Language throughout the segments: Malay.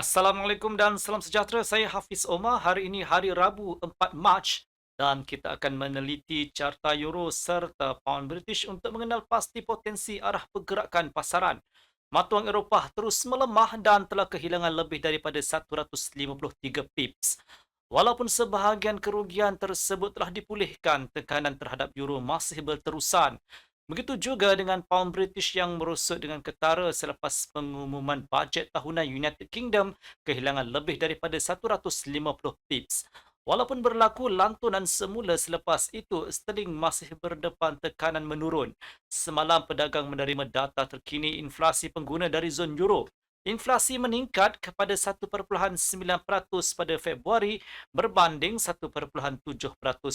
Assalamualaikum dan salam sejahtera. Saya Hafiz Omar. Hari ini hari Rabu 4 Mac dan kita akan meneliti carta euro serta pound British untuk mengenal pasti potensi arah pergerakan pasaran. Mata wang Eropah terus melemah dan telah kehilangan lebih daripada 153 pips. Walaupun sebahagian kerugian tersebut telah dipulihkan, tekanan terhadap euro masih berterusan. Begitu juga dengan pound British yang merosot dengan ketara selepas pengumuman bajet tahunan United Kingdom kehilangan lebih daripada 150 pips. Walaupun berlaku lantunan semula selepas itu, sterling masih berdepan tekanan menurun. Semalam pedagang menerima data terkini inflasi pengguna dari zon euro. Inflasi meningkat kepada 1.9% pada Februari berbanding 1.7%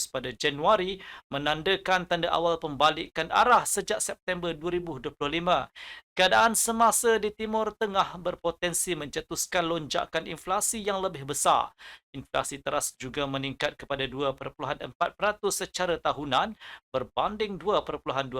pada Januari, menandakan tanda awal pembalikan arah sejak September 2025. Keadaan semasa di Timur Tengah berpotensi mencetuskan lonjakan inflasi yang lebih besar. Inflasi teras juga meningkat kepada 2.4% secara tahunan berbanding 2.2%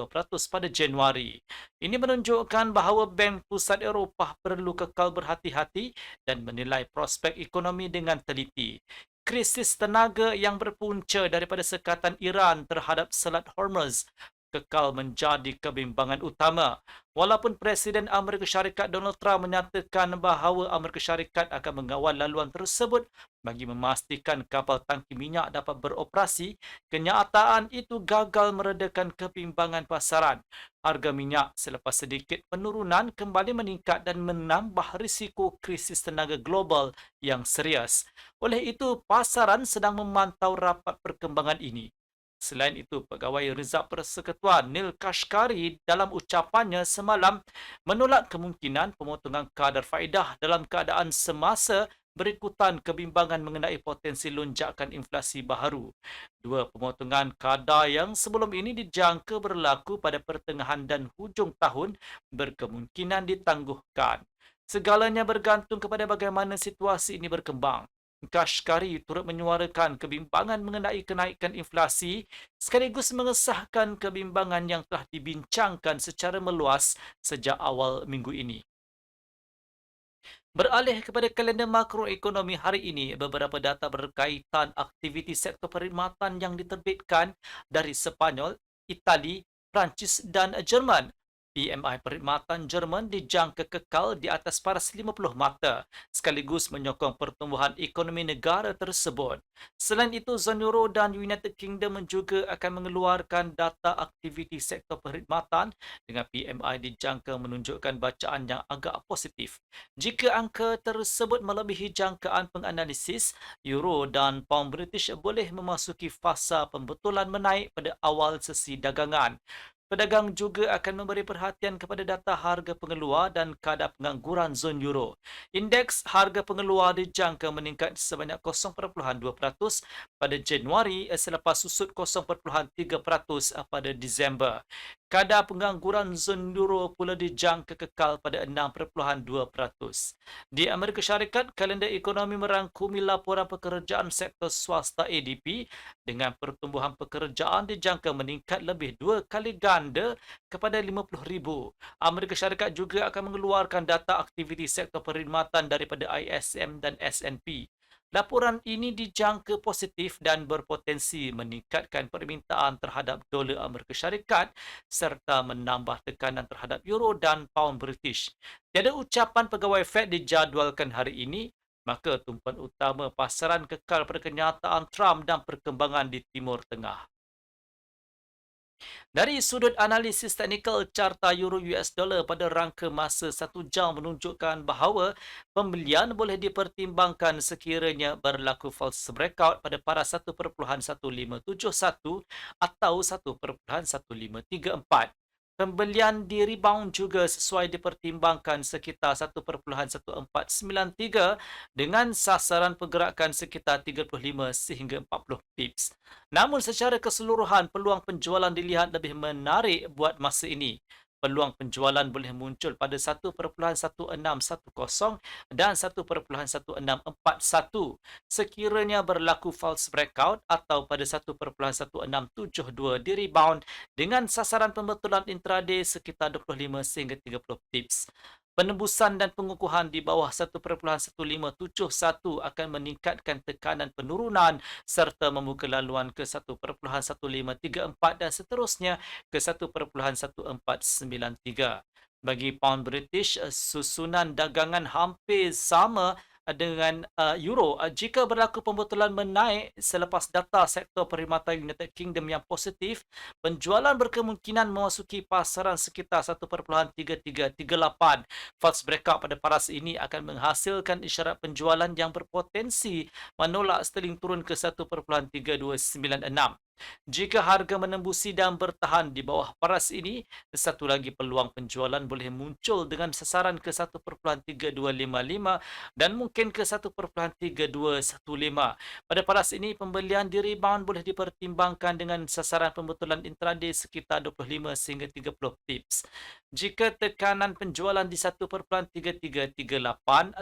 pada Januari. Ini menunjukkan bahawa Bank Pusat Eropah perlu kekal berhati-hati dan menilai prospek ekonomi dengan teliti. Krisis tenaga yang berpunca daripada sekatan Iran terhadap Selat Hormuz kekal menjadi kebimbangan utama. Walaupun Presiden Amerika Syarikat Donald Trump menyatakan bahawa Amerika Syarikat akan mengawal laluan tersebut bagi memastikan kapal tangki minyak dapat beroperasi, kenyataan itu gagal meredakan kebimbangan pasaran. Harga minyak selepas sedikit penurunan kembali meningkat dan menambah risiko krisis tenaga global yang serius. Oleh itu, pasaran sedang memantau rapat perkembangan ini. Selain itu, Pegawai Rizab Persekutuan Neil Kashkari dalam ucapannya semalam menolak kemungkinan pemotongan kadar faedah dalam keadaan semasa berikutan kebimbangan mengenai potensi lonjakan inflasi baharu. Dua pemotongan kadar yang sebelum ini dijangka berlaku pada pertengahan dan hujung tahun berkemungkinan ditangguhkan. Segalanya bergantung kepada bagaimana situasi ini berkembang. Kashkari turut menyuarakan kebimbangan mengenai kenaikan inflasi sekaligus mengesahkan kebimbangan yang telah dibincangkan secara meluas sejak awal minggu ini. Beralih kepada kalender makroekonomi hari ini, beberapa data berkaitan aktiviti sektor perkhidmatan yang diterbitkan dari Sepanyol, Itali, Perancis dan Jerman. PMI perkhidmatan Jerman dijangka kekal di atas paras 50 mata, sekaligus menyokong pertumbuhan ekonomi negara tersebut. Selain itu, zon euro dan United Kingdom juga akan mengeluarkan data aktiviti sektor perkhidmatan dengan PMI dijangka menunjukkan bacaan yang agak positif. Jika angka tersebut melebihi jangkaan penganalisis, euro dan pound British boleh memasuki fasa pembetulan menaik pada awal sesi dagangan. Pedagang juga akan memberi perhatian kepada data harga pengeluar dan kadar pengangguran zon euro. Indeks harga pengeluar dijangka meningkat sebanyak 0.2% pada Januari selepas susut 0.3% pada Disember. Kadar pengangguran zon euro pula dijangka kekal pada 6.2%. Di Amerika Syarikat, kalender ekonomi merangkumi laporan pekerjaan sektor swasta ADP dengan pertumbuhan pekerjaan dijangka meningkat lebih dua kali ganda kepada 50,000. Amerika Syarikat juga akan mengeluarkan data aktiviti sektor perkhidmatan daripada ISM dan S&P. Laporan ini dijangka positif dan berpotensi meningkatkan permintaan terhadap dolar Amerika Syarikat serta menambah tekanan terhadap euro dan pound British. Tiada ucapan pegawai Fed dijadualkan hari ini, maka tumpuan utama pasaran kekal pada kenyataan Trump dan perkembangan di Timur Tengah. Dari sudut analisis teknikal, carta euro US dollar pada rangka masa 1 jam menunjukkan bahawa pembelian boleh dipertimbangkan sekiranya berlaku false breakout pada paras 1.1571 atau 1.1534. Pembelian di rebound juga sesuai dipertimbangkan sekitar 1.1493 dengan sasaran pergerakan sekitar 35 sehingga 40 pips. Namun secara keseluruhan, peluang penjualan dilihat lebih menarik buat masa ini. Peluang penjualan boleh muncul pada 1.1610 dan 1.1641 sekiranya berlaku false breakout atau pada 1.1672 di rebound dengan sasaran pembetulan intraday sekitar 25 sehingga 30 pips. Penembusan dan pengukuhan di bawah 1.1571 akan meningkatkan tekanan penurunan serta membuka laluan ke 1.1534 dan seterusnya ke 1.1493. Bagi pound British, susunan dagangan hampir sama dengan euro jika berlaku pembetulan menaik selepas data sektor perkhidmatan United Kingdom yang positif. Penjualan berkemungkinan memasuki pasaran sekitar 1.3338. False breakout pada paras ini akan menghasilkan isyarat penjualan yang berpotensi menolak sterling turun ke 1.3296. Jika harga menembusi dan bertahan di bawah paras ini, satu lagi peluang penjualan boleh muncul dengan sasaran ke 1.3255 dan mungkin ke 1.3215. Pada paras ini, pembelian di rebound boleh dipertimbangkan dengan sasaran pembetulan intraday sekitar 25 sehingga 30 pips. Jika tekanan penjualan di 1.3338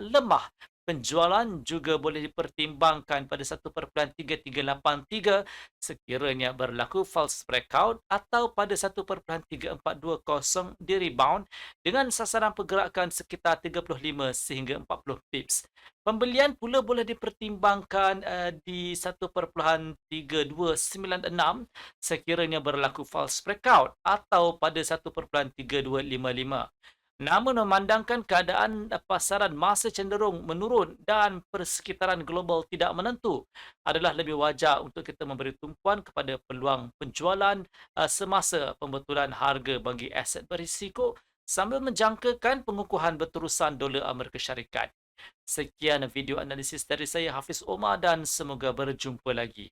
lemah, penjualan juga boleh dipertimbangkan pada 1.3383 sekiranya berlaku false breakout atau pada 1.3420 di rebound dengan sasaran pergerakan sekitar 35 sehingga 40 pips. Pembelian pula boleh dipertimbangkan di 1.3296 sekiranya berlaku false breakout atau pada 1.3255. Namun memandangkan keadaan pasaran masa cenderung menurun dan persekitaran global tidak menentu, adalah lebih wajar untuk kita memberi tumpuan kepada peluang penjualan semasa pembetulan harga bagi aset berisiko sambil menjangkakan pengukuhan berterusan dolar Amerika Syarikat. Sekian video analisis dari saya Hafiz Omar dan semoga berjumpa lagi.